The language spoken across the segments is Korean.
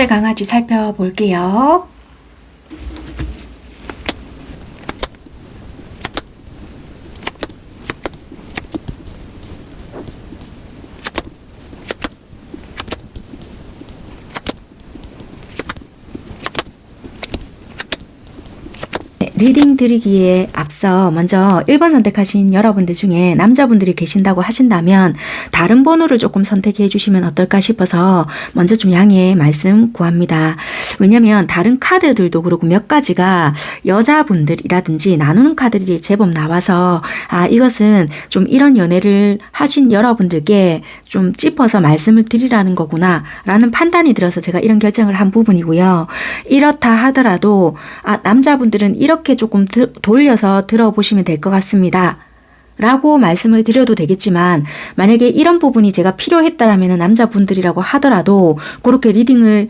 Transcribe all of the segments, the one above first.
번째 강아지 살펴볼게요. 리딩 드리기에 앞서 먼저 1번 선택하신 여러분들 중에 남자분들이 계신다고 하신다면 다른 번호를 조금 선택해 주시면 어떨까 싶어서 먼저 좀 양해 말씀 구합니다. 왜냐면 다른 카드들도 그렇고 몇 가지가 여자분들이라든지 나누는 카드들이 제법 나와서 이것은 좀 이런 연애를 하신 여러분들께 좀 짚어서 말씀을 드리라는 거구나 라는 판단이 들어서 제가 이런 결정을 한 부분이고요. 이렇다 하더라도 남자분들은 이렇게 조금 돌려서 들어보시면 될 것 같습니다. 라고 말씀을 드려도 되겠지만 만약에 이런 부분이 제가 필요했다라면 남자분들이라고 하더라도 그렇게 리딩을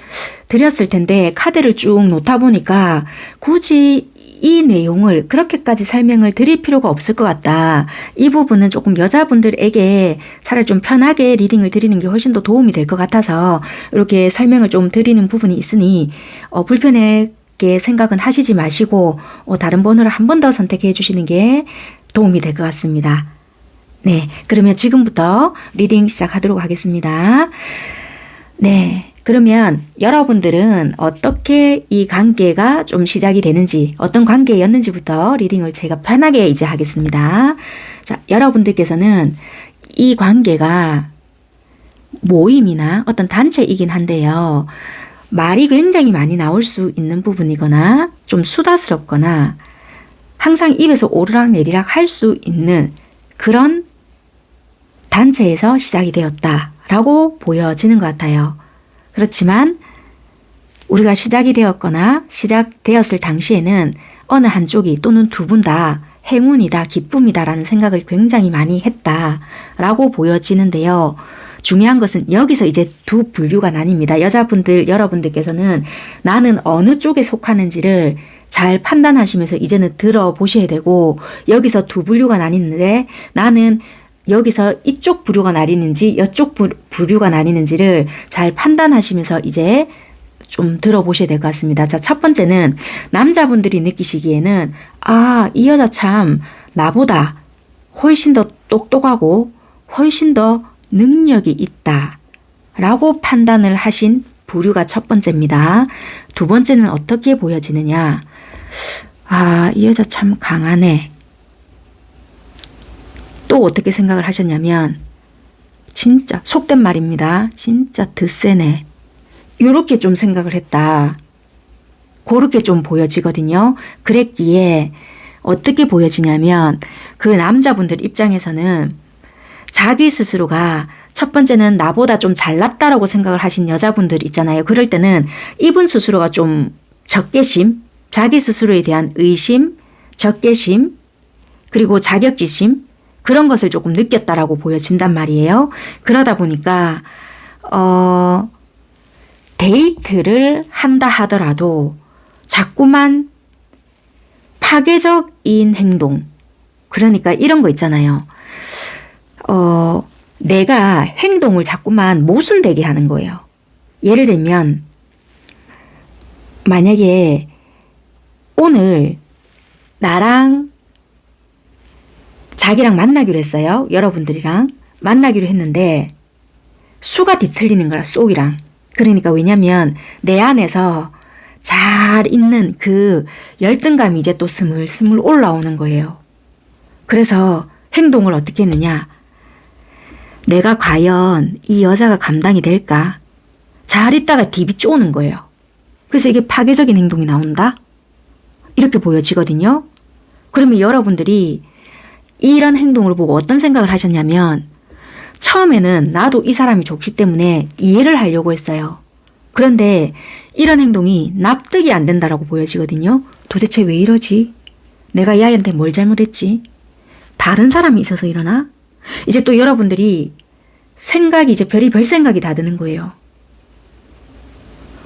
드렸을 텐데 카드를 쭉 놓다 보니까 굳이 이 내용을 그렇게까지 설명을 드릴 필요가 없을 것 같다. 이 부분은 조금 여자분들에게 차라리 좀 편하게 리딩을 드리는 게 훨씬 더 도움이 될 것 같아서 이렇게 설명을 좀 드리는 부분이 있으니 불편하게 생각은 하시지 마시고 다른 번호를 한 번 더 선택해 주시는 게 도움이 될 것 같습니다. 네, 그러면 지금부터 리딩 시작하도록 하겠습니다. 네. 그러면 여러분들은 어떻게 이 관계가 좀 시작이 되는지, 어떤 관계였는지부터 리딩을 제가 편하게 이제 하겠습니다. 자, 여러분들께서는 이 관계가 모임이나 어떤 단체이긴 한데요. 말이 굉장히 많이 나올 수 있는 부분이거나 좀 수다스럽거나 항상 입에서 오르락 내리락 할 수 있는 그런 단체에서 시작이 되었다라고 보여지는 것 같아요. 그렇지만 우리가 시작이 되었거나 시작되었을 당시에는 어느 한쪽이 또는 두 분 다 행운이다, 기쁨이다 라는 생각을 굉장히 많이 했다라고 보여지는데요. 중요한 것은 여기서 이제 두 분류가 나뉩니다. 여자분들, 여러분들께서는 나는 어느 쪽에 속하는지를 잘 판단하시면서 이제는 들어보셔야 되고 여기서 두 분류가 나뉘는데 나는 여기서 이쪽 부류가 나뉘는지 이쪽 부류가 나뉘는지를 잘 판단하시면서 이제 좀 들어보셔야 될 것 같습니다. 자, 첫 번째는 남자분들이 느끼시기에는 이 여자 참 나보다 훨씬 더 똑똑하고 훨씬 더 능력이 있다 라고 판단을 하신 부류가 첫 번째입니다. 두 번째는 어떻게 보여지느냐. 이 여자 참 강하네. 또 어떻게 생각을 하셨냐면 진짜 속된 말입니다. 진짜 드세네. 이렇게 좀 생각을 했다. 그렇게 좀 보여지거든요. 그랬기에 어떻게 보여지냐면 그 남자분들 입장에서는 자기 스스로가 첫 번째는 나보다 좀 잘났다라고 생각을 하신 여자분들 있잖아요. 그럴 때는 이분 스스로가 좀 적개심, 자기 스스로에 대한 의심, 적개심, 그리고 자격지심 그런 것을 조금 느꼈다라고 보여진단 말이에요. 그러다 보니까 데이트를 한다 하더라도 자꾸만 파괴적인 행동, 그러니까 이런 거 있잖아요. 내가 행동을 자꾸만 모순되게 하는 거예요. 예를 들면 만약에 오늘 나랑 자기랑 만나기로 했어요. 여러분들이랑 만나기로 했는데 수가 뒤틀리는 거야, 쏙이랑. 그러니까 왜냐면 내 안에서 잘 있는 그 열등감이 이제 또 스물스물 올라오는 거예요. 그래서 행동을 어떻게 했느냐. 내가 과연 이 여자가 감당이 될까? 잘 있다가 디비 쪼는 거예요. 그래서 이게 파괴적인 행동이 나온다? 이렇게 보여지거든요. 그러면 여러분들이 이런 행동을 보고 어떤 생각을 하셨냐면 처음에는 나도 이 사람이 좋기 때문에 이해를 하려고 했어요. 그런데 이런 행동이 납득이 안 된다라고 보여지거든요. 도대체 왜 이러지? 내가 이 아이한테 뭘 잘못했지? 다른 사람이 있어서 이러나? 이제 또 여러분들이 생각이 이제 별의별 생각이 다 드는 거예요.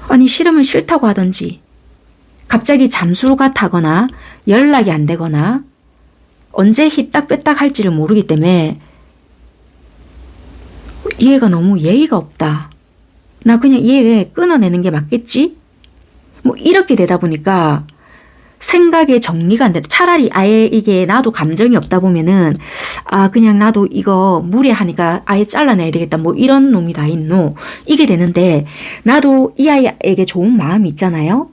아니 싫으면 싫다고 하던지 갑자기 잠수가 타거나 연락이 안 되거나 언제 희딱 빼딱 할지를 모르기 때문에 얘가 너무 예의가 없다. 나 그냥 얘 끊어내는 게 맞겠지? 뭐 이렇게 되다 보니까 생각의 정리가 안 돼. 차라리 아예 이게 나도 감정이 없다 보면은 아 그냥 나도 이거 무례하니까 아예 잘라내야 되겠다. 뭐 이런 놈이 다 있노. 이게 되는데 나도 이 아이에게 좋은 마음이 있잖아요.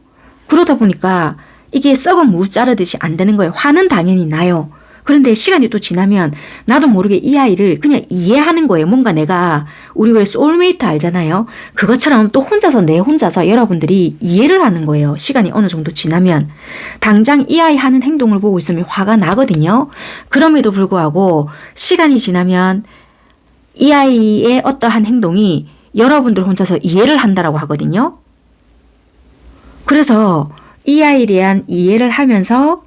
그러다 보니까 이게 썩은 무 자르듯이 안 되는 거예요. 화는 당연히 나요. 그런데 시간이 또 지나면 나도 모르게 이 아이를 그냥 이해하는 거예요. 뭔가 내가 우리 왜 소울메이트 알잖아요. 그것처럼 또 내 혼자서 여러분들이 이해를 하는 거예요. 시간이 어느 정도 지나면. 당장 이 아이 하는 행동을 보고 있으면 화가 나거든요. 그럼에도 불구하고 시간이 지나면 이 아이의 어떠한 행동이 여러분들 혼자서 이해를 한다라고 하거든요. 그래서 이 아이에 대한 이해를 하면서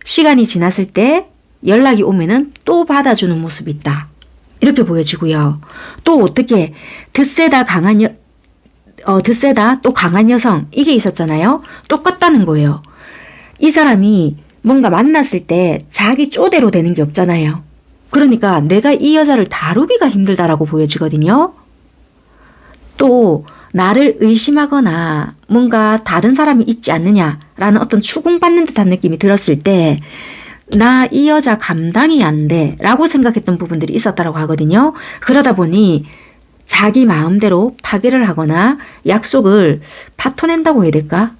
시간이 지났을 때 연락이 오면은 또 받아주는 모습이 있다. 이렇게 보여지고요. 또 어떻게 드세다 또 강한 여성 이게 있었잖아요. 똑같다는 거예요. 이 사람이 뭔가 만났을 때 자기 쪼대로 되는 게 없잖아요. 그러니까 내가 이 여자를 다루기가 힘들다라고 보여지거든요. 또 나를 의심하거나 뭔가 다른 사람이 있지 않느냐라는 어떤 추궁받는 듯한 느낌이 들었을 때 나 이 여자 감당이 안 돼 라고 생각했던 부분들이 있었다고 하거든요. 그러다 보니 자기 마음대로 파기를 하거나 약속을 파토낸다고 해야 될까?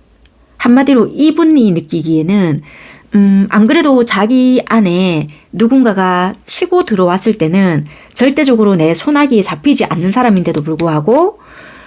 한마디로 이분이 느끼기에는 안 그래도 자기 안에 누군가가 치고 들어왔을 때는 절대적으로 내 손아귀에 잡히지 않는 사람인데도 불구하고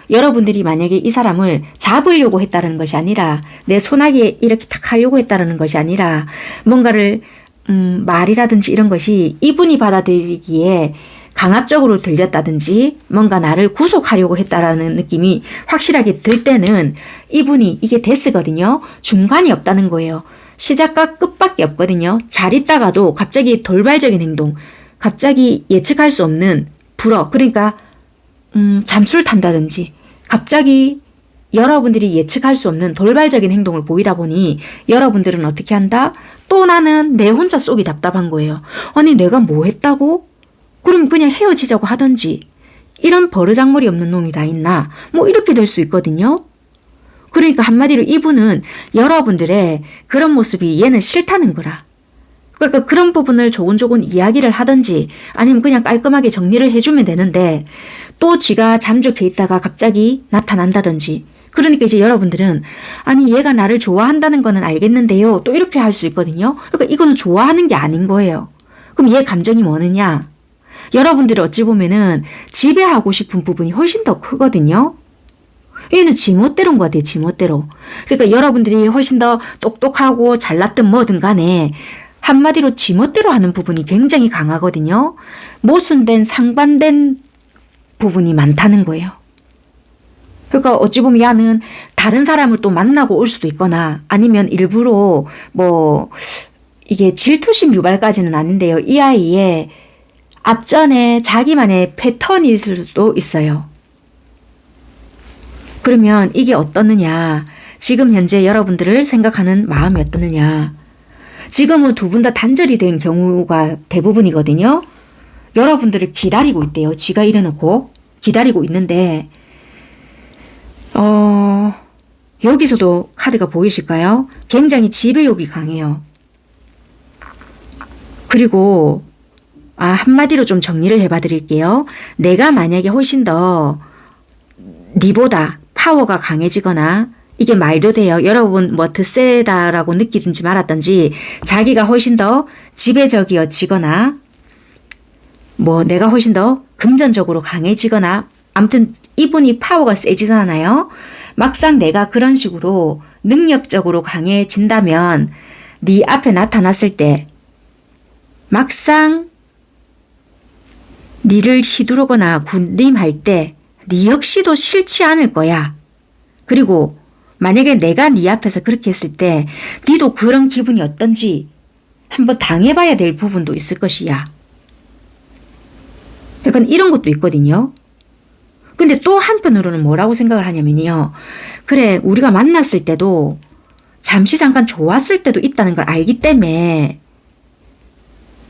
여러분들이 만약에 이 사람을 잡으려고 했다는 것이 아니라 내 손아귀에 이렇게 탁 하려고 했다는 것이 아니라 뭔가를 말이라든지 이런 것이 이분이 받아들이기에 강압적으로 들렸다든지 뭔가 나를 구속하려고 했다라는 느낌이 확실하게 들 때는 이분이 이게 데스거든요. 중간이 없다는 거예요. 시작과 끝밖에 없거든요. 잘 있다가도 갑자기 돌발적인 행동, 갑자기 예측할 수 없는 불어, 그러니까 잠수를 탄다든지 갑자기 여러분들이 예측할 수 없는 돌발적인 행동을 보이다 보니 여러분들은 어떻게 한다? 또 나는 내 혼자 속이 답답한 거예요. 아니 내가 뭐 했다고? 그럼 그냥 헤어지자고 하던지 이런 버르장머리 없는 놈이 다 있나? 뭐 이렇게 될 수 있거든요. 그러니까 한마디로 이분은 여러분들의 그런 모습이 얘는 싫다는 거라. 그러니까 그런 부분을 조곤조곤 이야기를 하든지 아니면 그냥 깔끔하게 정리를 해주면 되는데 또 지가 잠적해 있다가 갑자기 나타난다든지 그러니까 이제 여러분들은 아니 얘가 나를 좋아한다는 거는 알겠는데요. 또 이렇게 할 수 있거든요. 그러니까 이거는 좋아하는 게 아닌 거예요. 그럼 얘 감정이 뭐느냐? 여러분들이 어찌 보면은 지배하고 싶은 부분이 훨씬 더 크거든요. 얘는 지멋대로인 것 같아요. 지멋대로. 그러니까 여러분들이 훨씬 더 똑똑하고 잘났든 뭐든 간에 한마디로 지멋대로 하는 부분이 굉장히 강하거든요. 모순된 상반된 부분이 많다는 거예요. 그러니까 어찌 보면 얘는 다른 사람을 또 만나고 올 수도 있거나 아니면 일부러 뭐 이게 질투심 유발까지는 아닌데요. 이 아이의 앞전에 자기만의 패턴이 있을 수도 있어요. 그러면 이게 어떻느냐? 지금 현재 여러분들을 생각하는 마음이 어떻느냐? 지금은 두 분 다 단절이 된 경우가 대부분이거든요. 여러분들을 기다리고 있대요. 지가 이래놓고 기다리고 있는데 여기서도 카드가 보이실까요? 굉장히 지배욕이 강해요. 그리고 한마디로 좀 정리를 해봐 드릴게요. 내가 만약에 훨씬 더 니보다 파워가 강해지거나 이게 말도 돼요. 여러분 뭐 드세다라고 느끼든지 말았든지 자기가 훨씬 더 지배적이어지거나 뭐 내가 훨씬 더 금전적으로 강해지거나 아무튼 이분이 파워가 세지잖아요. 막상 내가 그런 식으로 능력적으로 강해진다면 네 앞에 나타났을 때 막상 니를 휘두르거나 군림할 때 니 역시도 싫지 않을 거야. 그리고 만약에 내가 네 앞에서 그렇게 했을 때 니도 그런 기분이 어떤지 한번 당해봐야 될 부분도 있을 것이야. 약간 이런 것도 있거든요. 근데 또 한편으로는 뭐라고 생각을 하냐면요. 그래 우리가 만났을 때도 잠시 잠깐 좋았을 때도 있다는 걸 알기 때문에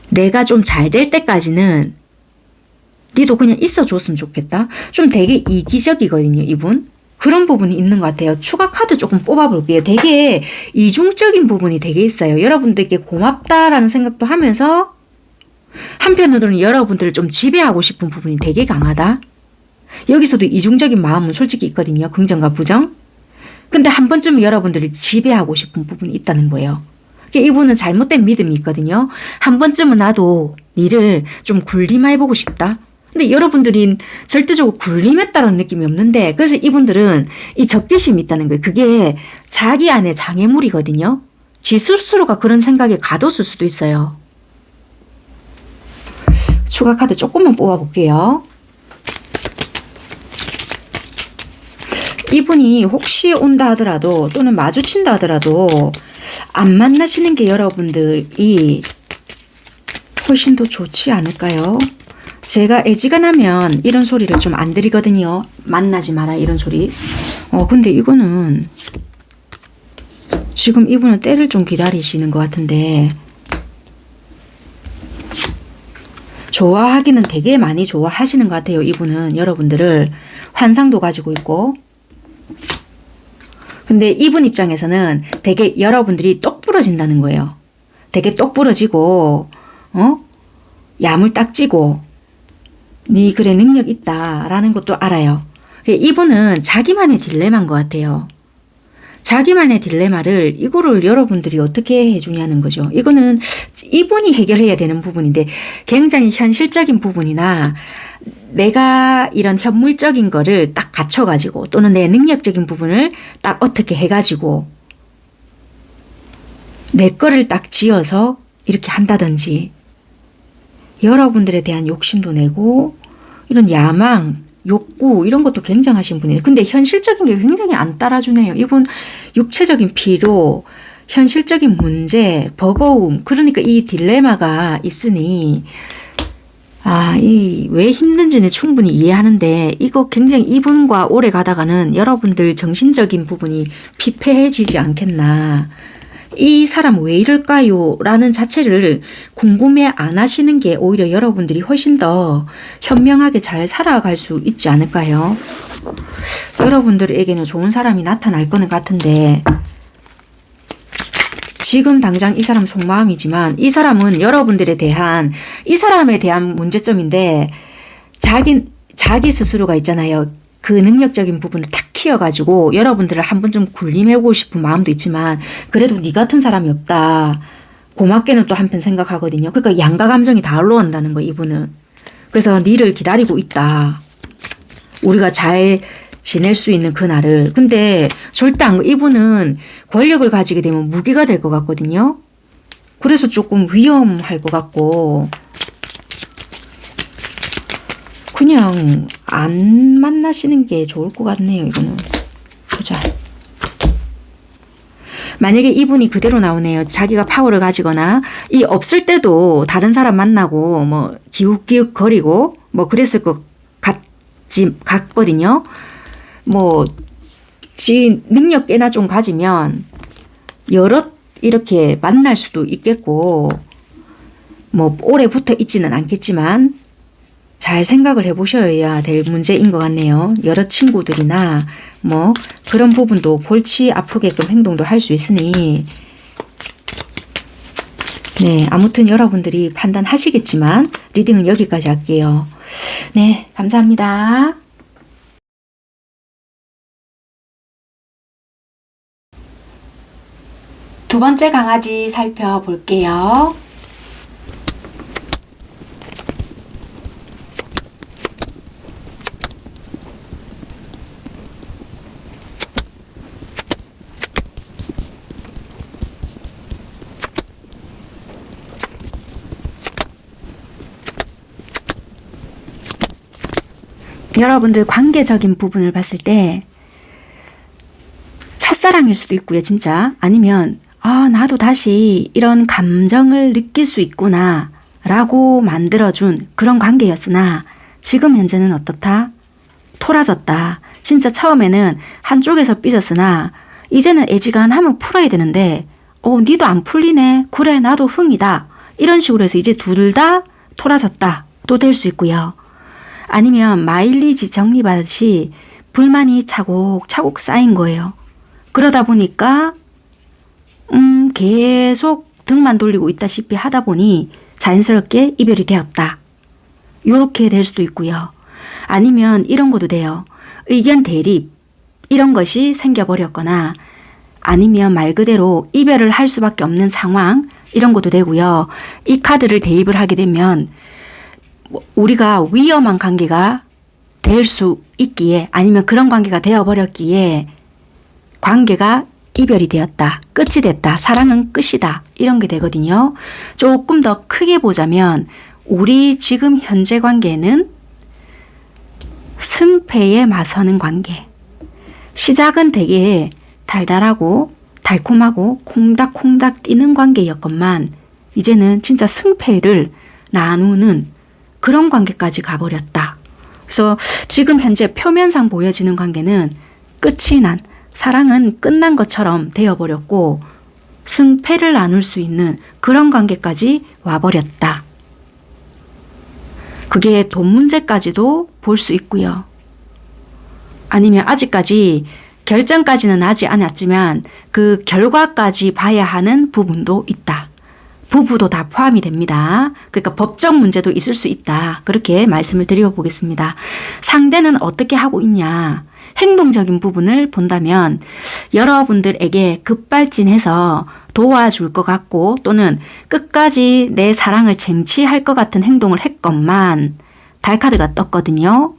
내가 좀 잘 될 때까지는 니도 그냥 있어줬으면 좋겠다. 좀 되게 이기적이거든요, 이분. 그런 부분이 있는 것 같아요. 추가 카드 조금 뽑아볼게요. 되게 이중적인 부분이 되게 있어요. 여러분들께 고맙다라는 생각도 하면서 한편으로는 여러분들을 좀 지배하고 싶은 부분이 되게 강하다. 여기서도 이중적인 마음은 솔직히 있거든요. 긍정과 부정. 근데 한 번쯤은 여러분들을 지배하고 싶은 부분이 있다는 거예요. 이분은 잘못된 믿음이 있거든요. 한 번쯤은 나도 니를 좀 군림해보고 싶다. 근데 여러분들이 절대적으로 군림했다는 느낌이 없는데, 그래서 이분들은 이 적개심이 있다는 거예요. 그게 자기 안에 장애물이거든요. 지 스스로가 그런 생각에 가뒀을 수도 있어요. 추가 카드 조금만 뽑아볼게요. 이분이 혹시 온다 하더라도 또는 마주친다 하더라도 안 만나시는 게 여러분들이 훨씬 더 좋지 않을까요? 제가 애지간하면 이런 소리를 좀 안 드리거든요. 만나지 마라 이런 소리. 근데 이거는 지금 이분은 때를 좀 기다리시는 것 같은데, 좋아하기는 되게 많이 좋아하시는 것 같아요. 이분은 여러분들을 환상도 가지고 있고. 근데 이분 입장에서는 되게 여러분들이 똑 부러진다는 거예요. 되게 똑 부러지고 야물딱지고 니 그래 능력 있다라는 것도 알아요. 이분은 자기만의 딜레마인 것 같아요. 자기만의 딜레마를 이거를 여러분들이 어떻게 해주냐는 거죠. 이거는 이분이 해결해야 되는 부분인데 굉장히 현실적인 부분이나 내가 이런 현물적인 거를 딱 갖춰가지고 또는 내 능력적인 부분을 딱 어떻게 해가지고 내 거를 딱 지어서 이렇게 한다든지, 여러분들에 대한 욕심도 내고 이런 야망, 욕구 이런 것도 굉장하신 분이에요. 근데 현실적인 게 굉장히 안 따라주네요. 이분 육체적인 피로, 현실적인 문제, 버거움, 그러니까 이 딜레마가 있으니 이 왜 힘든지는 충분히 이해하는데 이거 굉장히 이분과 오래 가다가는 여러분들 정신적인 부분이 피폐해지지 않겠나. 이 사람 왜 이럴까요? 라는 자체를 궁금해 안 하시는 게 오히려 여러분들이 훨씬 더 현명하게 잘 살아갈 수 있지 않을까요? 여러분들에게는 좋은 사람이 나타날 거는 같은데, 지금 당장 이 사람 속마음이지만 이 사람은 여러분들에 대한, 이 사람에 대한 문제점인데 자기 스스로가 있잖아요. 그 능력적인 부분을 탁 키워가지고 여러분들을 한 번쯤 군림해보고 싶은 마음도 있지만 그래도 니 같은 사람이 없다. 고맙게는 또 한편 생각하거든요. 그러니까 양가 감정이 다 올라온다는 거예요, 이분은. 그래서 니를 기다리고 있다. 우리가 잘 지낼 수 있는 그날을. 근데 절대 이분은 권력을 가지게 되면 무기가 될 것 같거든요. 그래서 조금 위험할 것 같고 그냥 안 만나시는 게 좋을 것 같네요. 이거는. 보자. 만약에 이분이 그대로 나오네요. 자기가 파워를 가지거나 이 없을 때도 다른 사람 만나고 뭐 기웃기웃 거리고 뭐 그랬을 것 같거든요. 뭐 지 능력 꽤나 좀 가지면 여럿 이렇게 만날 수도 있겠고 뭐 오래 붙어 있지는 않겠지만 잘 생각을 해보셔야 될 문제인 것 같네요. 여러 친구들이나 뭐 그런 부분도 골치 아프게끔 행동도 할 수 있으니, 네, 아무튼 여러분들이 판단하시겠지만 리딩은 여기까지 할게요. 네, 감사합니다. 두 번째 강아지 살펴볼게요. 여러분들 관계적인 부분을 봤을 때 첫사랑일 수도 있고요, 진짜. 아니면 나도 다시 이런 감정을 느낄 수 있구나 라고 만들어준 그런 관계였으나 지금 현재는 어떻다? 토라졌다. 진짜 처음에는 한쪽에서 삐졌으나 이제는 애지간하면 풀어야 되는데 니도 안 풀리네. 그래, 나도 흥이다. 이런 식으로 해서 이제 둘 다 토라졌다. 또 될 수 있고요. 아니면 마일리지 적립하듯이 불만이 차곡차곡 쌓인 거예요. 그러다 보니까 계속 등만 돌리고 있다시피 하다 보니 자연스럽게 이별이 되었다. 이렇게 될 수도 있고요. 아니면 이런 것도 돼요. 의견 대립 이런 것이 생겨버렸거나 아니면 말 그대로 이별을 할 수밖에 없는 상황 이런 것도 되고요. 이 카드를 대입을 하게 되면 우리가 위험한 관계가 될 수 있기에 아니면 그런 관계가 되어버렸기에 관계가 이별이 되었다. 끝이 됐다. 사랑은 끝이다. 이런 게 되거든요. 조금 더 크게 보자면 우리 지금 현재 관계는 승패에 맞서는 관계. 시작은 되게 달달하고 달콤하고 콩닥콩닥 뛰는 관계였건만 이제는 진짜 승패를 나누는 그런 관계까지 가버렸다. 그래서 지금 현재 표면상 보여지는 관계는 끝이 난 사랑은 끝난 것처럼 되어버렸고 승패를 나눌 수 있는 그런 관계까지 와버렸다. 그게 돈 문제까지도 볼 수 있고요. 아니면 아직까지 결정까지는 하지 않았지만 그 결과까지 봐야 하는 부분도 있다. 부부도 다 포함이 됩니다. 그러니까 법적 문제도 있을 수 있다. 그렇게 말씀을 드려보겠습니다. 상대는 어떻게 하고 있냐. 행동적인 부분을 본다면 여러분들에게 급발진해서 도와줄 것 같고 또는 끝까지 내 사랑을 쟁취할 것 같은 행동을 했건만 달카드가 떴거든요.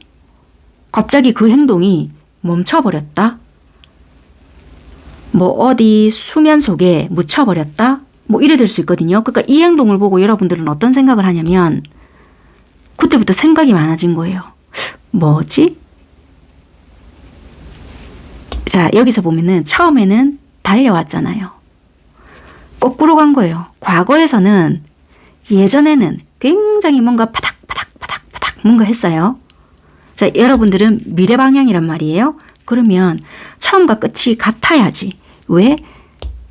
갑자기 그 행동이 멈춰버렸다. 뭐 어디 수면 속에 묻혀버렸다. 뭐 이래 될 수 있거든요. 그러니까 이 행동을 보고 여러분들은 어떤 생각을 하냐면 그때부터 생각이 많아진 거예요. 뭐지? 자, 여기서 보면은 처음에는 달려왔잖아요. 거꾸로 간 거예요. 과거에서는 예전에는 굉장히 뭔가 파닥파닥 뭔가 했어요. 자, 여러분들은 미래 방향이란 말이에요. 그러면 처음과 끝이 같아야지. 왜?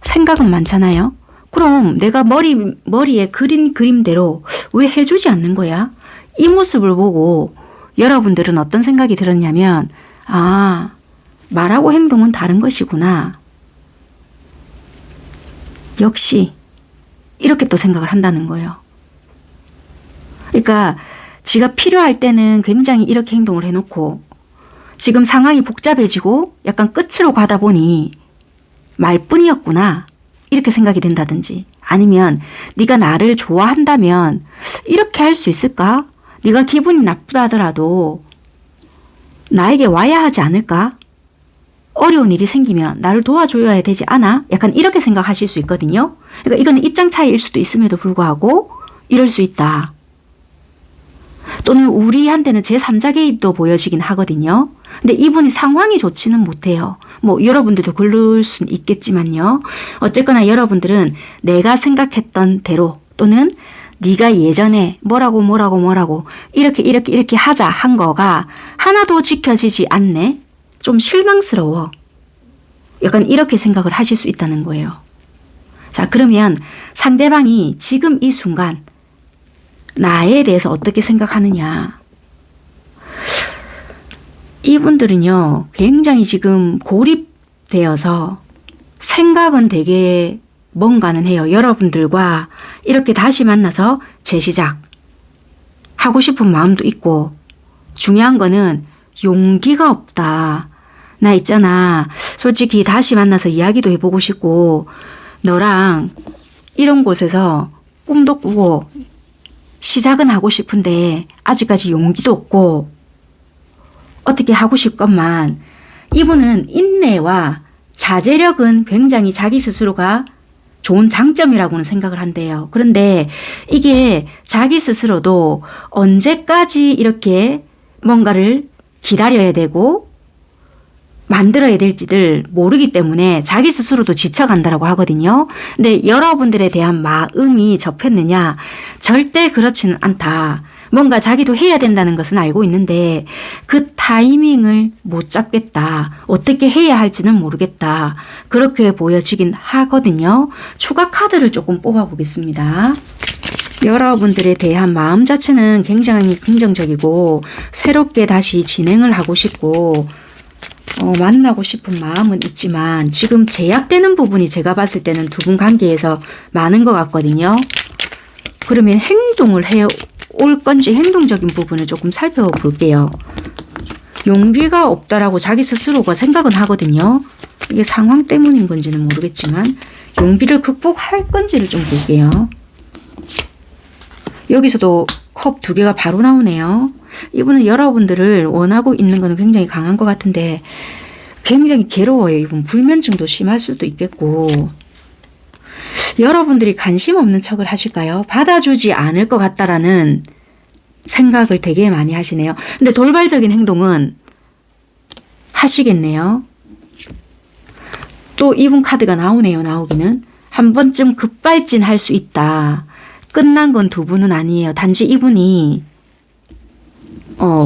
생각은 많잖아요. 그럼 내가 머리에 그린 그림대로 왜 해주지 않는 거야? 이 모습을 보고 여러분들은 어떤 생각이 들었냐면 아, 말하고 행동은 다른 것이구나. 역시 이렇게 또 생각을 한다는 거예요. 그러니까 지가 필요할 때는 굉장히 이렇게 행동을 해놓고 지금 상황이 복잡해지고 약간 끝으로 가다 보니 말뿐이었구나. 이렇게 생각이 된다든지 아니면 네가 나를 좋아한다면 이렇게 할 수 있을까? 네가 기분이 나쁘다 하더라도 나에게 와야 하지 않을까? 어려운 일이 생기면 나를 도와줘야 되지 않아? 약간 이렇게 생각하실 수 있거든요. 그러니까 이거는 입장 차이일 수도 있음에도 불구하고 이럴 수 있다. 또는 우리한테는 제3자 개입도 보여지긴 하거든요. 근데 이분이 상황이 좋지는 못해요. 뭐 여러분들도 그럴 수는 있겠지만요. 어쨌거나 여러분들은 내가 생각했던 대로 또는 네가 예전에 뭐라고 이렇게 하자 한 거가 하나도 지켜지지 않네. 좀 실망스러워. 약간 이렇게 생각을 하실 수 있다는 거예요. 자, 그러면 상대방이 지금 이 순간 나에 대해서 어떻게 생각하느냐. 이분들은요, 굉장히 지금 고립되어서 생각은 되게 뭔가는 해요. 여러분들과 이렇게 다시 만나서 재시작 하고 싶은 마음도 있고 중요한 거는 용기가 없다. 나 있잖아. 솔직히 다시 만나서 이야기도 해보고 싶고 너랑 이런 곳에서 꿈도 꾸고 시작은 하고 싶은데 아직까지 용기도 없고 어떻게 하고 싶건만 이분은 인내와 자제력은 굉장히 자기 스스로가 좋은 장점이라고는 생각을 한대요. 그런데 이게 자기 스스로도 언제까지 이렇게 뭔가를 기다려야 되고 만들어야 될지를 모르기 때문에 자기 스스로도 지쳐간다라고 하거든요. 근데 여러분들에 대한 마음이 접혔느냐? 절대 그렇지는 않다. 뭔가 자기도 해야 된다는 것은 알고 있는데 그 타이밍을 못 잡겠다. 어떻게 해야 할지는 모르겠다. 그렇게 보여지긴 하거든요. 추가 카드를 조금 뽑아보겠습니다. 여러분들에 대한 마음 자체는 굉장히 긍정적이고 새롭게 다시 진행을 하고 싶고 만나고 싶은 마음은 있지만 지금 제약되는 부분이 제가 봤을 때는 두 분 관계에서 많은 것 같거든요. 그러면 행동을 해올 건지 행동적인 부분을 조금 살펴볼게요. 용기가 없다라고 자기 스스로가 생각은 하거든요. 이게 상황 때문인 건지는 모르겠지만 용기를 극복할 건지를 좀 볼게요. 여기서도 컵 두 개가 바로 나오네요. 이분은 여러분들을 원하고 있는 거는 굉장히 강한 것 같은데 굉장히 괴로워요. 이분 불면증도 심할 수도 있겠고 여러분들이 관심 없는 척을 하실까요? 받아주지 않을 것 같다라는 생각을 되게 많이 하시네요. 근데 돌발적인 행동은 하시겠네요. 또 이분 카드가 나오네요. 나오기는. 한 번쯤 급발진할 수 있다. 끝난 건 두 분은 아니에요. 단지 이분이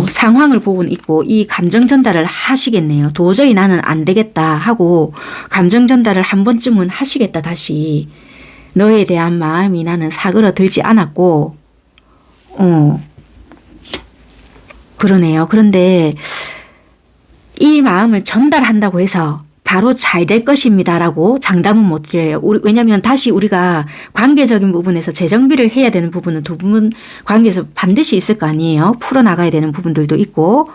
상황을 보고는 있고 이 감정 전달을 하시겠네요. 도저히 나는 안 되겠다 하고 감정 전달을 한 번쯤은 하시겠다. 다시 너에 대한 마음이 나는 사그러들지 않았고 그러네요. 그런데 이 마음을 전달한다고 해서 바로 잘 될 것입니다 라고 장담은 못 드려요. 왜냐하면 다시 우리가 관계적인 부분에서 재정비를 해야 되는 부분은 두 분 관계에서 반드시 있을 거 아니에요. 풀어나가야 되는 부분들도 있고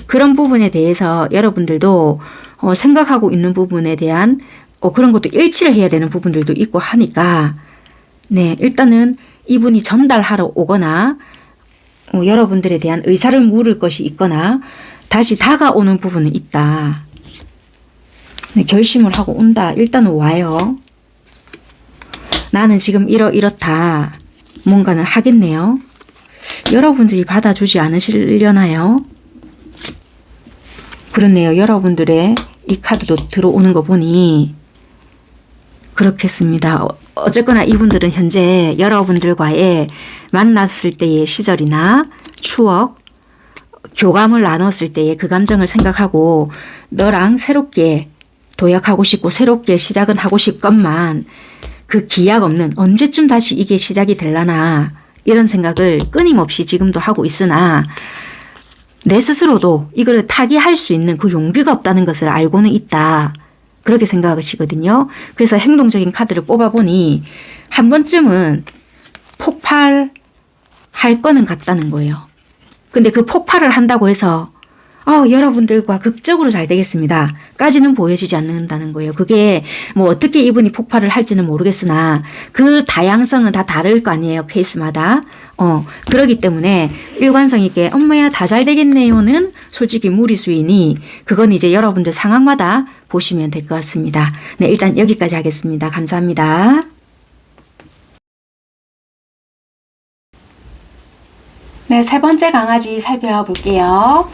그런 부분에 대해서 여러분들도 생각하고 있는 부분에 대한 그런 것도 일치를 해야 되는 부분들도 있고 하니까 네, 일단은 이분이 전달하러 오거나 여러분들에 대한 의사를 물을 것이 있거나 다시 다가오는 부분은 있다. 네, 결심을 하고 온다. 일단은 와요. 나는 지금 이렇다. 뭔가는 하겠네요. 여러분들이 받아주지 않으시려나요? 그렇네요. 여러분들의 이 카드도 들어오는 거 보니 그렇겠습니다. 어쨌거나 이분들은 현재 여러분들과의 만났을 때의 시절이나 추억, 교감을 나눴을 때의 그 감정을 생각하고 너랑 새롭게 도약하고 싶고 새롭게 시작은 하고 싶건만 그 기약 없는 언제쯤 다시 이게 시작이 될라나 이런 생각을 끊임없이 지금도 하고 있으나 내 스스로도 이걸 타개할 수 있는 그 용기가 없다는 것을 알고는 있다. 그렇게 생각하시거든요. 그래서 행동적인 카드를 뽑아보니 한 번쯤은 폭발할 거는 같다는 거예요. 근데 그 폭발을 한다고 해서 여러분들과 극적으로 잘 되겠습니다 까지는 보여지지 않는다는 거예요. 그게 뭐 어떻게 이분이 폭발을 할지는 모르겠으나 그 다양성은 다 다를 거 아니에요. 케이스마다. 그러기 때문에 일관성 있게 엄마야 다 잘 되겠네요는 솔직히 무리수이니 그건 이제 여러분들 상황마다 보시면 될 것 같습니다. 네, 일단 여기까지 하겠습니다. 감사합니다. 네, 세 번째 강아지 살펴볼게요.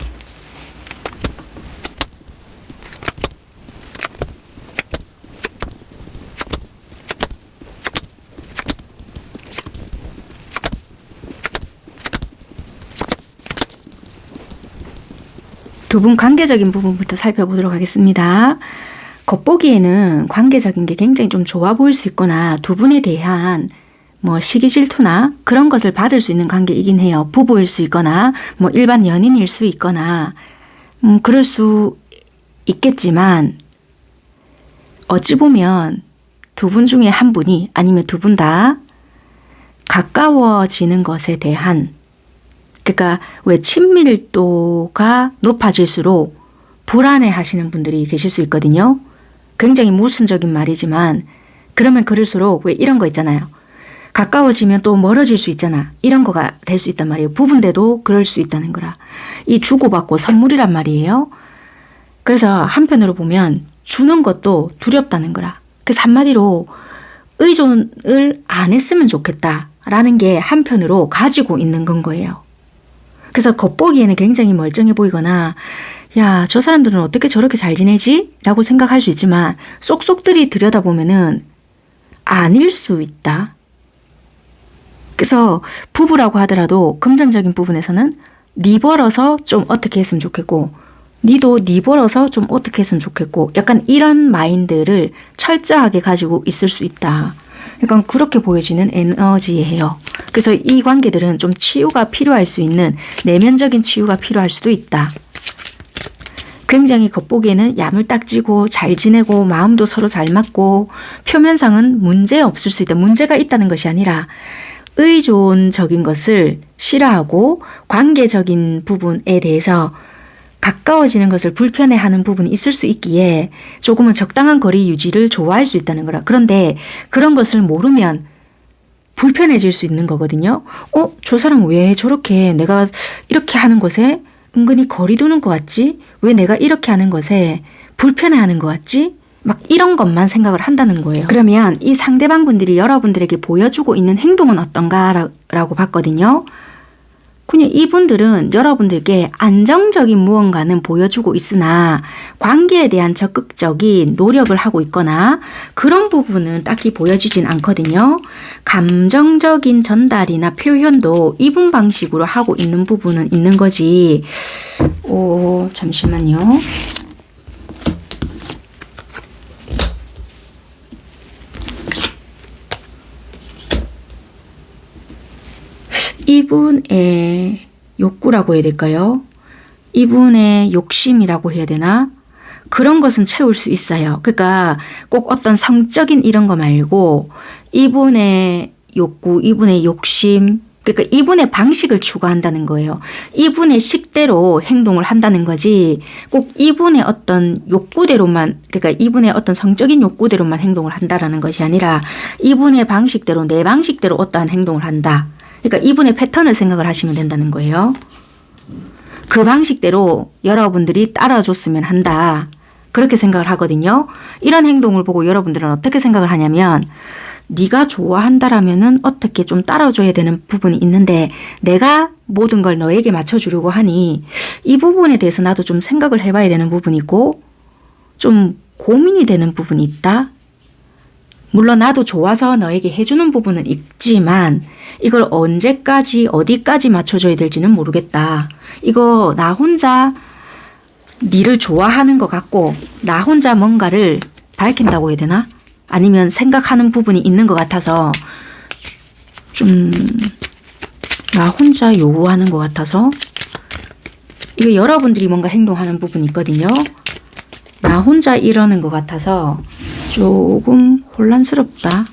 두 분 관계적인 부분부터 살펴보도록 하겠습니다. 겉보기에는 관계적인 게 굉장히 좀 좋아 보일 수 있거나 두 분에 대한 뭐 시기 질투나 그런 것을 받을 수 있는 관계이긴 해요. 부부일 수 있거나 뭐 일반 연인일 수 있거나 그럴 수 있겠지만 어찌 보면 두 분 중에 한 분이 아니면 두 분 다 가까워지는 것에 대한 그러니까 왜 친밀도가 높아질수록 불안해 하시는 분들이 계실 수 있거든요. 굉장히 모순적인 말이지만 그러면 그럴수록 왜 이런 거 있잖아요. 가까워지면 또 멀어질 수 있잖아. 이런 거가 될 수 있단 말이에요. 부부인데도 그럴 수 있다는 거라. 이 주고받고 선물이란 말이에요. 그래서 한편으로 보면 주는 것도 두렵다는 거라. 그래서 한마디로 의존을 안 했으면 좋겠다라는 게 한편으로 가지고 있는 건 거예요. 그래서 겉보기에는 굉장히 멀쩡해 보이거나 야, 저 사람들은 어떻게 저렇게 잘 지내지? 라고 생각할 수 있지만 쏙쏙들이 들여다보면은 아닐 수 있다. 그래서 부부라고 하더라도 금전적인 부분에서는 니 벌어서 좀 어떻게 했으면 좋겠고 니도 니 벌어서 좀 어떻게 했으면 좋겠고 약간 이런 마인드를 철저하게 가지고 있을 수 있다. 약간 그렇게 보여지는 에너지예요. 그래서 이 관계들은 좀 치유가 필요할 수 있는 내면적인 치유가 필요할 수도 있다. 굉장히 겉보기에는 야물딱지고 잘 지내고 마음도 서로 잘 맞고 표면상은 문제 없을 수 있다. 문제가 있다는 것이 아니라 의존적인 것을 싫어하고 관계적인 부분에 대해서 가까워지는 것을 불편해하는 부분이 있을 수 있기에 조금은 적당한 거리 유지를 좋아할 수 있다는 거라. 그런데 그런 것을 모르면 불편해질 수 있는 거거든요. 저 사람 왜 저렇게 내가 이렇게 하는 것에 은근히 거리 두는 것 같지? 왜 내가 이렇게 하는 것에 불편해하는 것 같지? 막 이런 것만 생각을 한다는 거예요. 그러면 이 상대방 분들이 여러분들에게 보여주고 있는 행동은 어떤가라고 봤거든요. 그냥 이분들은 여러분들께 안정적인 무언가는 보여주고 있으나 관계에 대한 적극적인 노력을 하고 있거나 그런 부분은 딱히 보여지진 않거든요. 감정적인 전달이나 표현도 이분 방식으로 하고 있는 부분은 있는 거지. 잠시만요. 이분의 욕구라고 해야 될까요? 이분의 욕심이라고 해야 되나? 그런 것은 채울 수 있어요. 그러니까 꼭 어떤 성적인 이런 거 말고 이분의 욕구, 이분의 욕심, 그러니까 이분의 방식을 추구한다는 거예요. 이분의 식대로 행동을 한다는 거지 꼭 이분의 어떤 욕구대로만, 그러니까 이분의 어떤 성적인 욕구대로만 행동을 한다라는 것이 아니라 이분의 방식대로, 내 방식대로 어떠한 행동을 한다. 그러니까 이분의 패턴을 생각을 하시면 된다는 거예요. 그 방식대로 여러분들이 따라줬으면 한다. 그렇게 생각을 하거든요. 이런 행동을 보고 여러분들은 어떻게 생각을 하냐면 네가 좋아한다라면은 어떻게 좀 따라줘야 되는 부분이 있는데 내가 모든 걸 너에게 맞춰주려고 하니 이 부분에 대해서 나도 좀 생각을 해봐야 되는 부분이 있고 좀 고민이 되는 부분이 있다. 물론 나도 좋아서 너에게 해주는 부분은 있지만 이걸 언제까지 어디까지 맞춰줘야 될지는 모르겠다. 이거 나 혼자 니를 좋아하는 것 같고 나 혼자 뭔가를 밝힌다고 해야 되나? 아니면 생각하는 부분이 있는 것 같아서 좀 나 혼자 요구하는 것 같아서 이거 여러분들이 뭔가 행동하는 부분이 있거든요. 나 혼자 이러는 것 같아서 조금 혼란스럽다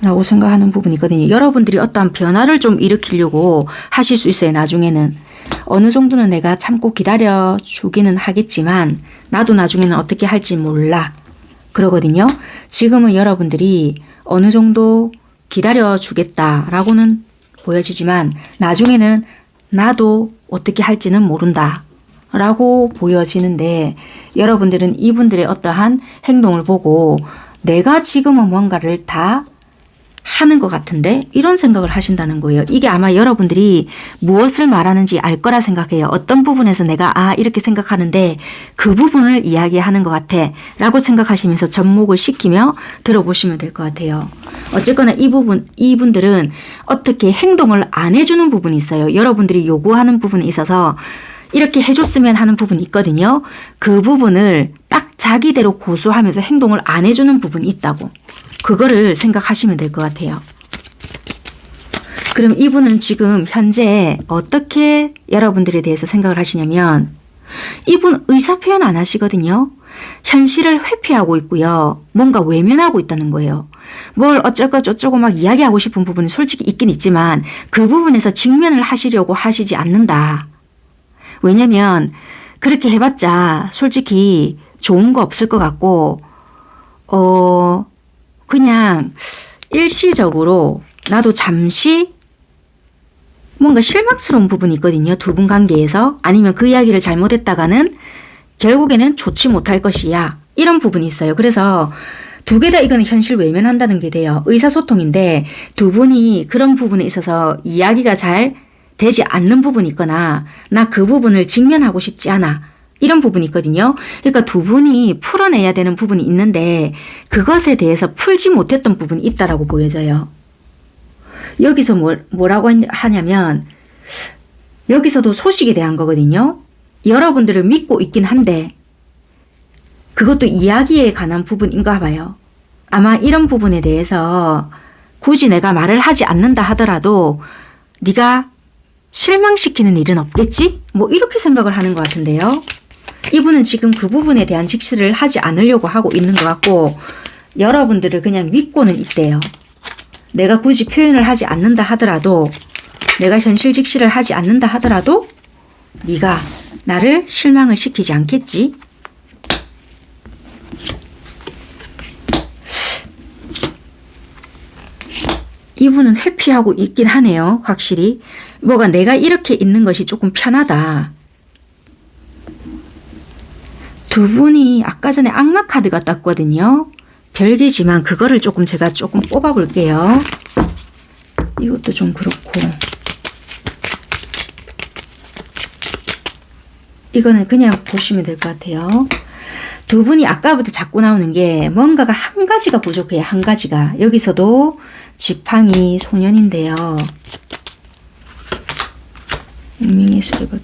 라고 생각하는 부분이 있거든요. 여러분들이 어떠한 변화를 좀 일으키려고 하실 수 있어요. 나중에는 어느 정도는 내가 참고 기다려 주기는 하겠지만 나도 나중에는 어떻게 할지 몰라 그러거든요. 지금은 여러분들이 어느 정도 기다려 주겠다라고는 보여지지만 나중에는 나도 어떻게 할지는 모른다 라고 보여지는데 여러분들은 이분들의 어떠한 행동을 보고 내가 지금은 뭔가를 다 하는 것 같은데 이런 생각을 하신다는 거예요. 이게 아마 여러분들이 무엇을 말하는지 알 거라 생각해요. 어떤 부분에서 내가 이렇게 생각하는데 그 부분을 이야기하는 것 같아 라고 생각하시면서 접목을 시키며 들어보시면 될 것 같아요. 어쨌거나 이분들은 어떻게 행동을 안 해주는 부분이 있어요. 여러분들이 요구하는 부분이 있어서 이렇게 해줬으면 하는 부분이 있거든요. 그 부분을 딱 자기대로 고수하면서 행동을 안 해주는 부분이 있다고. 그거를 생각하시면 될 것 같아요. 그럼 이분은 지금 현재 어떻게 여러분들에 대해서 생각을 하시냐면 이분 의사표현 안 하시거든요. 현실을 회피하고 있고요. 뭔가 외면하고 있다는 거예요. 뭘 어쩌고 저쩌고 막 이야기하고 싶은 부분이 솔직히 있긴 있지만 그 부분에서 직면을 하시려고 하시지 않는다. 왜냐면 그렇게 해봤자 솔직히 좋은 거 없을 것 같고 그냥 일시적으로 나도 잠시 뭔가 실망스러운 부분이 있거든요. 두 분 관계에서. 아니면 그 이야기를 잘못했다가는 결국에는 좋지 못할 것이야. 이런 부분이 있어요. 그래서 두 개 다 이건 현실 외면한다는 게 돼요. 의사소통인데 두 분이 그런 부분에 있어서 이야기가 잘 되지 않는 부분이 있거나 나 그 부분을 직면하고 싶지 않아. 이런 부분이 있거든요. 그러니까 두 분이 풀어내야 되는 부분이 있는데 그것에 대해서 풀지 못했던 부분이 있다라고 보여져요. 여기서 뭐라고 하냐면 여기서도 소식에 대한 거거든요. 여러분들을 믿고 있긴 한데 그것도 이야기에 관한 부분인가 봐요. 아마 이런 부분에 대해서 굳이 내가 말을 하지 않는다 하더라도 네가 실망시키는 일은 없겠지? 뭐 이렇게 생각을 하는 것 같은데요. 이분은 지금 그 부분에 대한 직시를 하지 않으려고 하고 있는 것 같고 여러분들을 그냥 믿고는 있대요. 내가 굳이 표현을 하지 않는다 하더라도 내가 현실 직시를 하지 않는다 하더라도 네가 나를 실망을 시키지 않겠지? 이분은 회피하고 있긴 하네요. 확실히. 뭐가 내가 이렇게 있는 것이 조금 편하다. 두 분이 아까 전에 악마 카드가 떴거든요. 별개지만 그거를 제가 조금 뽑아 볼게요. 이것도 좀 그렇고. 이거는 그냥 보시면 될 것 같아요. 두 분이 아까부터 자꾸 나오는 게 뭔가가 한 가지가 부족해요. 한 가지가. 여기서도 지팡이 소년인데요. 운명의 수레바퀴.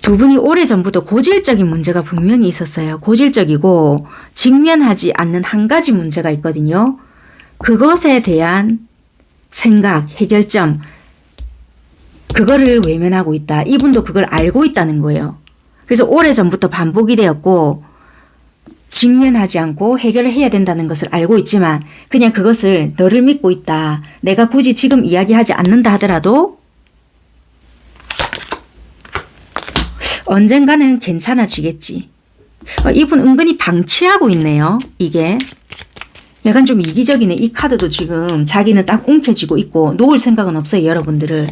두 분이 오래전부터 고질적인 문제가 분명히 있었어요. 고질적이고 직면하지 않는 한 가지 문제가 있거든요. 그것에 대한 생각, 해결점, 그거를 외면하고 있다. 이분도 그걸 알고 있다는 거예요. 그래서 오래전부터 반복이 되었고 직면하지 않고 해결을 해야 된다는 것을 알고 있지만 그냥 그것을 너를 믿고 있다. 내가 굳이 지금 이야기하지 않는다 하더라도 언젠가는 괜찮아지겠지. 이분 은근히 방치하고 있네요. 이게 약간 좀 이기적이네. 이 카드도 지금 자기는 딱 움켜쥐고 있고 놓을 생각은 없어요. 여러분들을.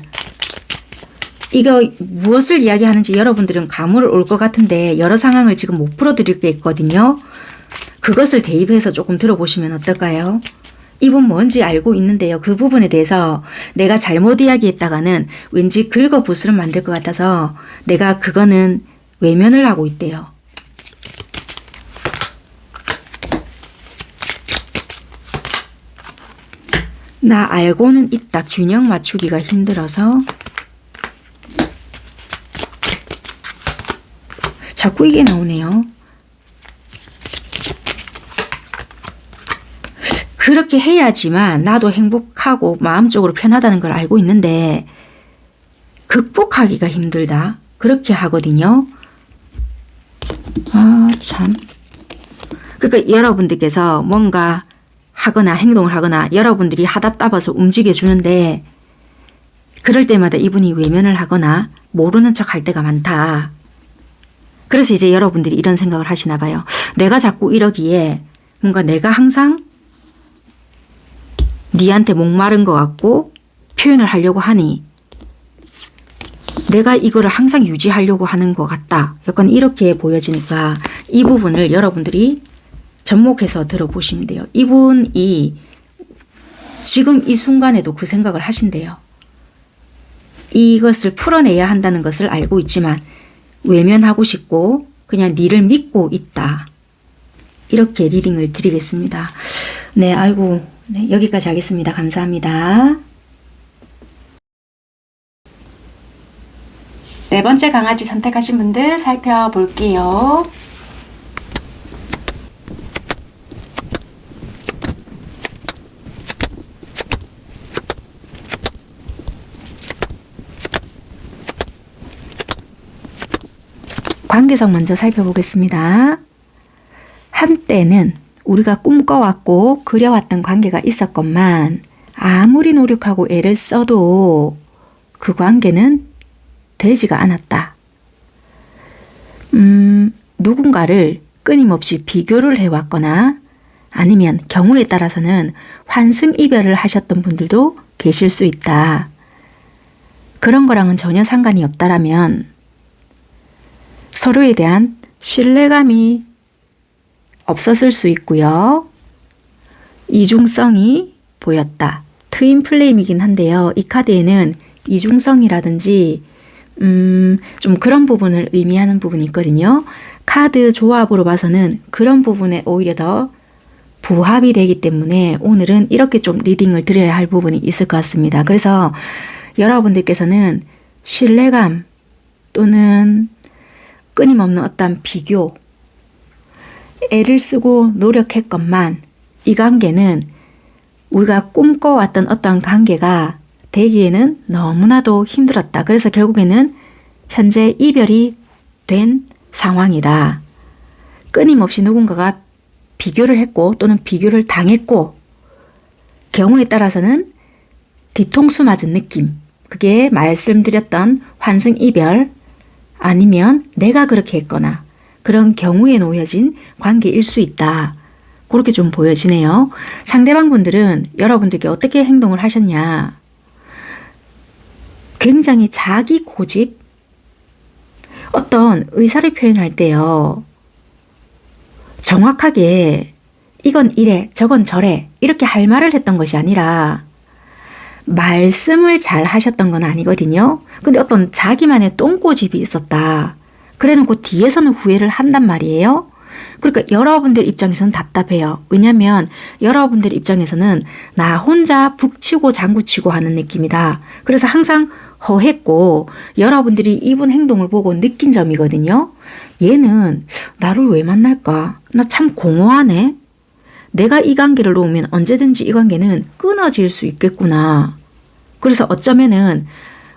이거 무엇을 이야기하는지 여러분들은 감을 올 것 같은데 여러 상황을 지금 못 풀어드릴 게 있거든요. 그것을 대입해서 조금 들어보시면 어떨까요? 이분 뭔지 알고 있는데요. 그 부분에 대해서 내가 잘못 이야기했다가는 왠지 긁어부스럼 만들 것 같아서 내가 그거는 외면을 하고 있대요. 나 알고는 있다. 균형 맞추기가 힘들어서. 자꾸 이게 나오네요. 그렇게 해야지만 나도 행복하고 마음적으로 편하다는 걸 알고 있는데 극복하기가 힘들다. 그렇게 하거든요. 아, 참. 그러니까 여러분들께서 뭔가 하거나 행동을 하거나 여러분들이 하답답아서 움직여 주는데 그럴 때마다 이분이 외면을 하거나 모르는 척 할 때가 많다. 그래서 이제 여러분들이 이런 생각을 하시나 봐요. 내가 자꾸 이러기에 뭔가 내가 항상 니한테 목마른 것 같고 표현을 하려고 하니 내가 이거를 항상 유지하려고 하는 것 같다. 약간 이렇게 보여지니까 이 부분을 여러분들이 접목해서 들어보시면 돼요. 이분이 지금 이 순간에도 그 생각을 하신대요. 이것을 풀어내야 한다는 것을 알고 있지만 외면하고 싶고 그냥 니를 믿고 있다. 이렇게 리딩을 드리겠습니다. 네, 아이고, 네, 여기까지 하겠습니다. 감사합니다. 네 번째 강아지 선택하신 분들 살펴볼게요. 관계성 먼저 살펴보겠습니다. 한때는 우리가 꿈꿔왔고 그려왔던 관계가 있었건만 아무리 노력하고 애를 써도 그 관계는 되지가 않았다. 누군가를 끊임없이 비교를 해왔거나 아니면 경우에 따라서는 환승이별을 하셨던 분들도 계실 수 있다. 그런 거랑은 전혀 상관이 없다라면 서로에 대한 신뢰감이 없었을 수 있고요. 이중성이 보였다. 트윈 플레임이긴 한데요. 이 카드에는 이중성이라든지 좀 그런 부분을 의미하는 부분이 있거든요. 카드 조합으로 봐서는 그런 부분에 오히려 더 부합이 되기 때문에 오늘은 이렇게 좀 리딩을 드려야 할 부분이 있을 것 같습니다. 그래서 여러분들께서는 신뢰감 또는 끊임없는 어떤 비교, 애를 쓰고 노력했건만 이 관계는 우리가 꿈꿔왔던 어떤 관계가 되기에는 너무나도 힘들었다. 그래서 결국에는 현재 이별이 된 상황이다. 끊임없이 누군가가 비교를 했고 또는 비교를 당했고 경우에 따라서는 뒤통수 맞은 느낌. 그게 말씀드렸던 환승 이별 아니면 내가 그렇게 했거나 그런 경우에 놓여진 관계일 수 있다. 그렇게 좀 보여지네요. 상대방 분들은 여러분들께 어떻게 행동을 하셨냐. 굉장히 자기 고집, 어떤 의사를 표현할 때요. 정확하게 이건 이래, 저건 저래 이렇게 할 말을 했던 것이 아니라 말씀을 잘 하셨던 건 아니거든요. 근데 어떤 자기만의 똥꼬집이 있었다. 그래놓고 뒤에서는 후회를 한단 말이에요. 그러니까 여러분들 입장에서는 답답해요. 왜냐하면 여러분들 입장에서는 나 혼자 북치고 장구치고 하는 느낌이다. 그래서 항상 허했고 여러분들이 이분 행동을 보고 느낀 점이거든요. 얘는 나를 왜 만날까? 나 참 공허하네. 내가 이 관계를 놓으면 언제든지 이 관계는 끊어질 수 있겠구나. 그래서 어쩌면은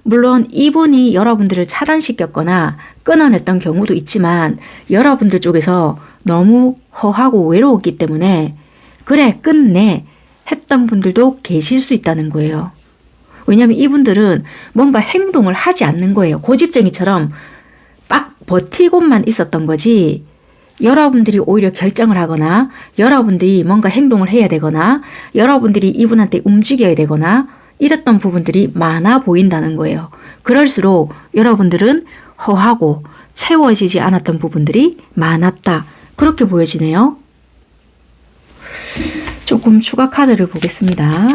물론 이분이 여러분들을 차단시켰거나 끊어냈던 경우도 있지만 여러분들 쪽에서 너무 허하고 외로웠기 때문에 그래 끝내 했던 분들도 계실 수 있다는 거예요. 왜냐하면 이분들은 뭔가 행동을 하지 않는 거예요. 고집쟁이처럼 빡 버티고만 있었던 거지 여러분들이 오히려 결정을 하거나 여러분들이 뭔가 행동을 해야 되거나 여러분들이 이분한테 움직여야 되거나 이랬던 부분들이 많아 보인다는 거예요. 그럴수록 여러분들은 허하고 채워지지 않았던 부분들이 많았다. 그렇게 보여지네요. 조금 추가 카드를 보겠습니다.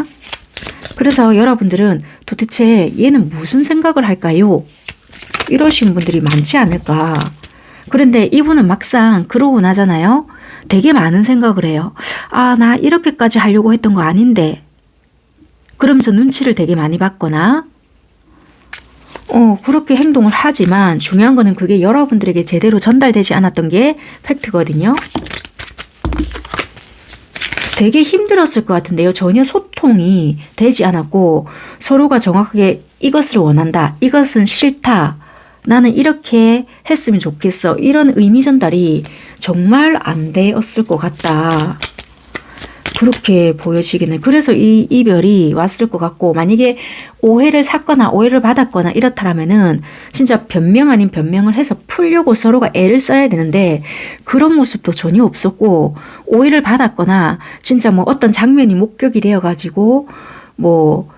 그래서 여러분들은 도대체 얘는 무슨 생각을 할까요? 이러신 분들이 많지 않을까. 그런데 이분은 막상 그러고 나잖아요. 되게 많은 생각을 해요. 아, 나 이렇게까지 하려고 했던 거 아닌데. 그러면서 눈치를 되게 많이 봤거나 그렇게 행동을 하지만 중요한 거는 그게 여러분들에게 제대로 전달되지 않았던 게 팩트거든요. 되게 힘들었을 것 같은데요. 전혀 소통이 되지 않았고 서로가 정확하게 이것을 원한다. 이것은 싫다. 나는 이렇게 했으면 좋겠어. 이런 의미 전달이 정말 안 되었을 것 같다. 그렇게 보여지기는. 그래서 이 이별이 왔을 것 같고 만약에 오해를 샀거나 오해를 받았거나 이렇다면은 진짜 변명 아닌 변명을 해서 풀려고 서로가 애를 써야 되는데 그런 모습도 전혀 없었고 오해를 받았거나 진짜 뭐 어떤 장면이 목격이 되어가지고 뭐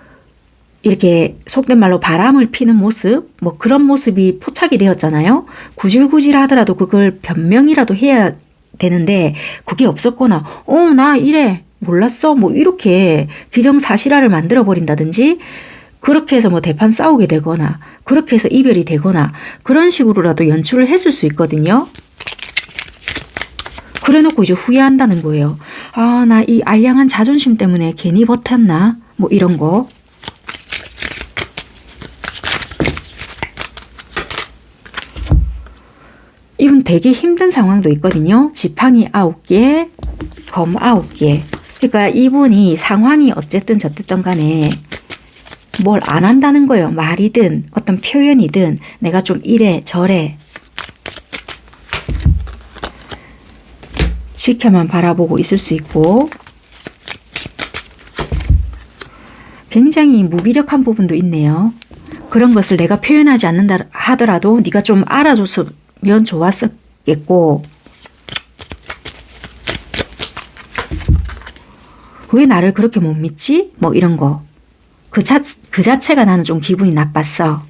이렇게 속된 말로 바람을 피는 모습 뭐 그런 모습이 포착이 되었잖아요. 구질구질 하더라도 그걸 변명이라도 해야 되는데 그게 없었거나 나 이래 몰랐어 뭐 이렇게 기정사실화를 만들어 버린다든지 그렇게 해서 뭐 대판 싸우게 되거나 그렇게 해서 이별이 되거나 그런 식으로라도 연출을 했을 수 있거든요. 그래 놓고 이제 후회한다는 거예요. 아, 나 이 알량한 자존심 때문에 괜히 버텼나 뭐 이런 거. 이분 되게 힘든 상황도 있거든요. 지팡이 9개, 검 9개. 그러니까 이분이 상황이 어쨌든 저쨌든 간에 뭘 안 한다는 거예요. 말이든 어떤 표현이든 내가 좀 이래 저래 지켜만 바라보고 있을 수 있고 굉장히 무기력한 부분도 있네요. 그런 것을 내가 표현하지 않는다 하더라도 네가 좀 알아줬으면 좋았었겠고 왜 나를 그렇게 못 믿지? 뭐 이런 거. 그 자체가 나는 좀 기분이 나빴어.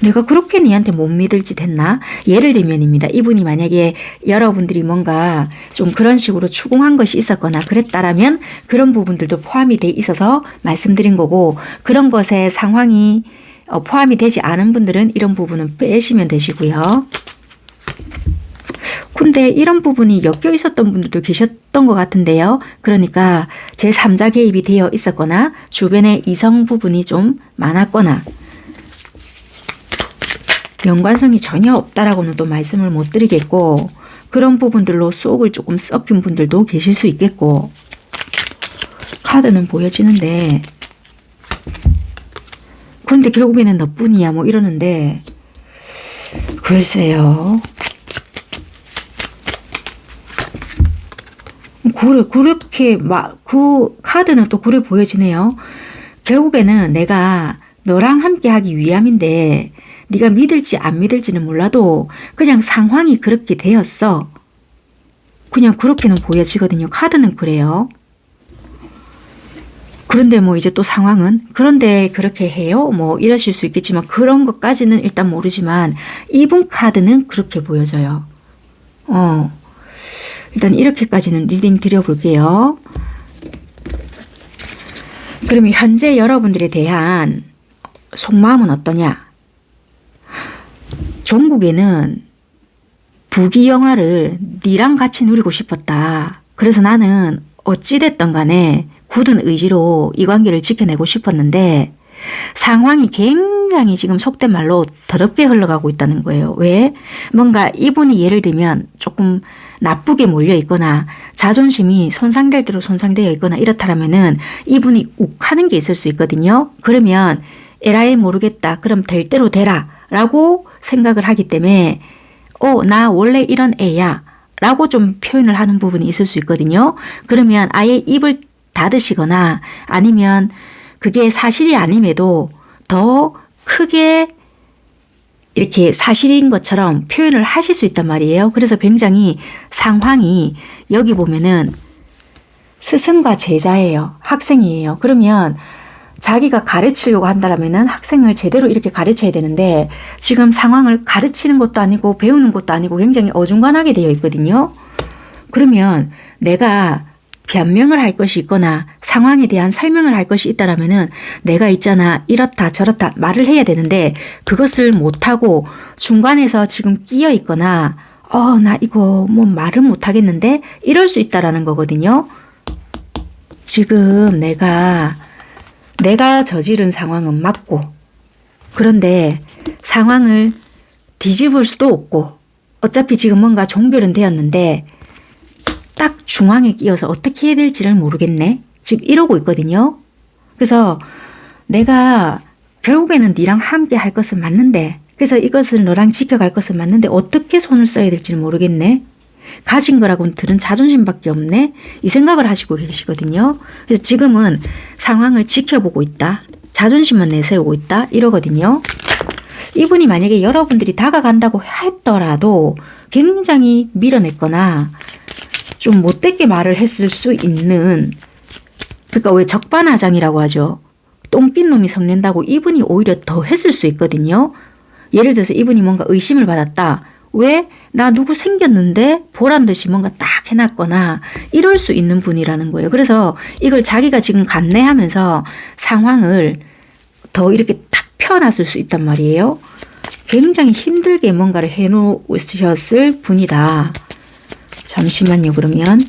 내가 그렇게 니한테 못 믿을 짓 했나? 예를 들면입니다. 이분이 만약에 여러분들이 뭔가 좀 그런 식으로 추궁한 것이 있었거나 그랬다라면 그런 부분들도 포함이 돼 있어서 말씀드린 거고 그런 것에 상황이 포함이 되지 않은 분들은 이런 부분은 빼시면 되시고요. 근데 이런 부분이 엮여 있었던 분들도 계셨던 것 같은데요. 그러니까 제3자 개입이 되어 있었거나 주변에 이성 부분이 좀 많았거나 연관성이 전혀 없다라고는 또 말씀을 못 드리겠고 그런 부분들로 속을 조금 썩힌 분들도 계실 수 있겠고 카드는 보여지는데 그런데 결국에는 너뿐이야 뭐 이러는데 글쎄요. 그래, 그렇게 그 카드는 또 그래 보여지네요. 결국에는 내가 너랑 함께 하기 위함인데 네가 믿을지 안 믿을지는 몰라도 그냥 상황이 그렇게 되었어. 그냥 그렇게는 보여지거든요. 카드는 그래요. 그런데 뭐 이제 또 상황은 그런데 그렇게 해요? 뭐 이러실 수 있겠지만 그런 것까지는 일단 모르지만 이분 카드는 그렇게 보여져요. 일단 이렇게까지는 리딩 드려볼게요. 그러면 현재 여러분들에 대한 속마음은 어떠냐? 종국에는 부귀영화를 니랑 같이 누리고 싶었다. 그래서 나는 어찌됐든 간에 굳은 의지로 이 관계를 지켜내고 싶었는데 상황이 굉장히 지금 속된 말로 더럽게 흘러가고 있다는 거예요. 왜? 뭔가 이분이 예를 들면 조금 나쁘게 몰려 있거나 자존심이 손상될 대로 손상되어 있거나 이렇다면은 이분이 욱하는 게 있을 수 있거든요. 그러면 에라이 모르겠다. 그럼 될 대로 되라 라고 생각을 하기 때문에 나 원래 이런 애야 라고 좀 표현을 하는 부분이 있을 수 있거든요. 그러면 아예 입을 닫으시거나 아니면 그게 사실이 아님에도 더 크게 이렇게 사실인 것처럼 표현을 하실 수 있단 말이에요. 그래서 굉장히 상황이 여기 보면은 스승과 제자예요. 학생이에요. 그러면 자기가 가르치려고 한다면은 학생을 제대로 이렇게 가르쳐야 되는데 지금 상황을 가르치는 것도 아니고 배우는 것도 아니고 굉장히 어중간하게 되어 있거든요. 그러면 내가 변명을 할 것이 있거나 상황에 대한 설명을 할 것이 있다라면은 내가 있잖아 이렇다 저렇다 말을 해야 되는데 그것을 못하고 중간에서 지금 끼어 있거나 나 이거 뭐 말을 못하겠는데 이럴 수 있다라는 거거든요. 지금 내가 저지른 상황은 맞고 그런데 상황을 뒤집을 수도 없고 어차피 지금 뭔가 종결은 되었는데 딱 중앙에 끼어서 어떻게 해야 될지를 모르겠네. 지금 이러고 있거든요. 그래서 내가 결국에는 니랑 함께 할 것은 맞는데 그래서 이것을 너랑 지켜갈 것은 맞는데 어떻게 손을 써야 될지를 모르겠네. 가진 거라고는 들은 자존심밖에 없네. 이 생각을 하시고 계시거든요. 그래서 지금은 상황을 지켜보고 있다. 자존심만 내세우고 있다. 이러거든요. 이분이 만약에 여러분들이 다가간다고 했더라도 굉장히 밀어냈거나 좀 못되게 말을 했을 수 있는 그러니까 왜 적반하장이라고 하죠. 똥낀 놈이 성낸다고 이분이 오히려 더 했을 수 있거든요. 예를 들어서 이분이 뭔가 의심을 받았다. 왜? 나 누구 생겼는데 보란 듯이 뭔가 딱 해놨거나 이럴 수 있는 분이라는 거예요. 그래서 이걸 자기가 지금 감내하면서 상황을 더 이렇게 딱 펴놨을 수 있단 말이에요. 굉장히 힘들게 뭔가를 해놓으셨을 분이다. 잠시만요. 그러면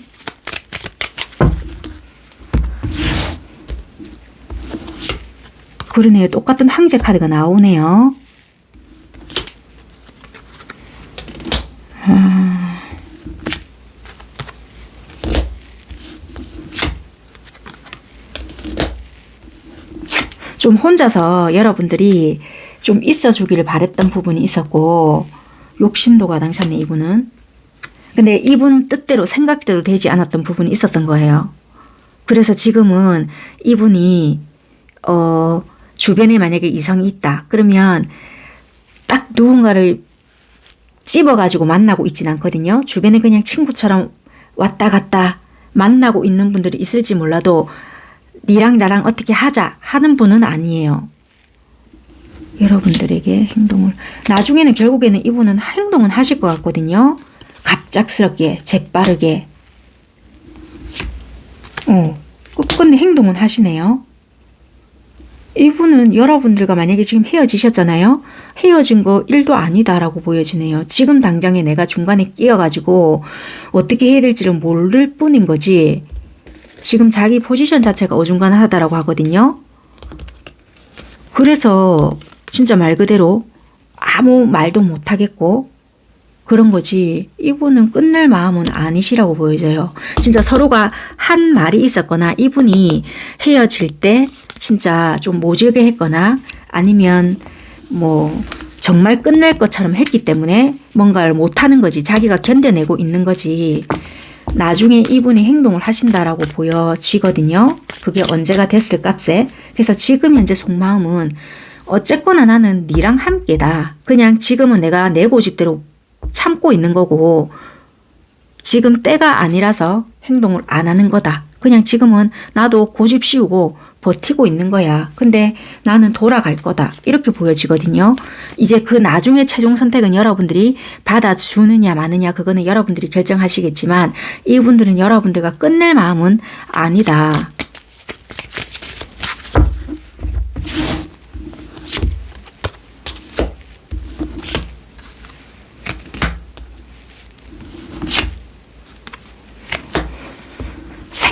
그러네요. 똑같은 황제 카드가 나오네요. 좀 혼자서 여러분들이 좀 있어주기를 바랬던 부분이 있었고 욕심도 가당 찼네 이분은. 근데 이분 뜻대로 생각대로 되지 않았던 부분이 있었던 거예요. 그래서 지금은 이분이 주변에 만약에 이성이 있다. 그러면 딱 누군가를 찝어가지고 만나고 있진 않거든요. 주변에 그냥 친구처럼 왔다 갔다 만나고 있는 분들이 있을지 몰라도 니랑 나랑 어떻게 하자 하는 분은 아니에요. 여러분들에게 행동을 나중에는 결국에는 이분은 행동은 하실 것 같거든요. 갑작스럽게 재빠르게 끝끝내 행동은 하시네요. 이분은 여러분들과 만약에 지금 헤어지셨잖아요. 헤어진 거 1도 아니다라고 보여지네요. 지금 당장에 내가 중간에 끼어가지고 어떻게 해야 될지를 모를 뿐인 거지 지금 자기 포지션 자체가 어중간하다라고 하거든요. 그래서 진짜 말 그대로 아무 말도 못하겠고 그런 거지. 이분은 끝낼 마음은 아니시라고 보여져요. 진짜 서로가 한 말이 있었거나 이분이 헤어질 때 진짜 좀 모질게 했거나 아니면 뭐 정말 끝낼 것처럼 했기 때문에 뭔가를 못하는 거지. 자기가 견뎌내고 있는 거지. 나중에 이분이 행동을 하신다라고 보여지거든요. 그게 언제가 됐을 값에. 그래서 지금 현재 속마음은 어쨌거나 나는 니랑 함께다. 그냥 지금은 내가 내 고집대로 참고 있는 거고 지금 때가 아니라서 행동을 안 하는 거다. 그냥 지금은 나도 고집 씌우고 버티고 있는 거야. 근데 나는 돌아갈 거다. 이렇게 보여지거든요. 이제 그 나중에 최종 선택은 여러분들이 받아주느냐 마느냐 그거는 여러분들이 결정하시겠지만 이분들은 여러분들과 끝낼 마음은 아니다.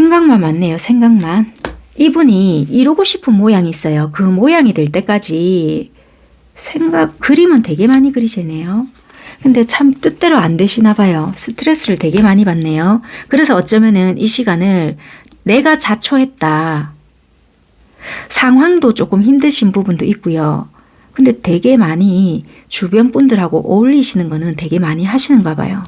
생각만 많네요. 생각만. 이분이 이루고 싶은 모양이 있어요. 그 모양이 될 때까지 그림은 되게 많이 그리시네요. 근데 참 뜻대로 안 되시나 봐요. 스트레스를 되게 많이 받네요. 그래서 어쩌면은 이 시간을 내가 자초했다. 상황도 조금 힘드신 부분도 있고요. 근데 되게 많이 주변 분들하고 어울리시는 거는 되게 많이 하시는가 봐요.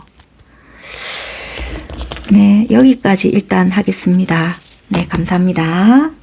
네, 여기까지 일단 하겠습니다. 네, 감사합니다.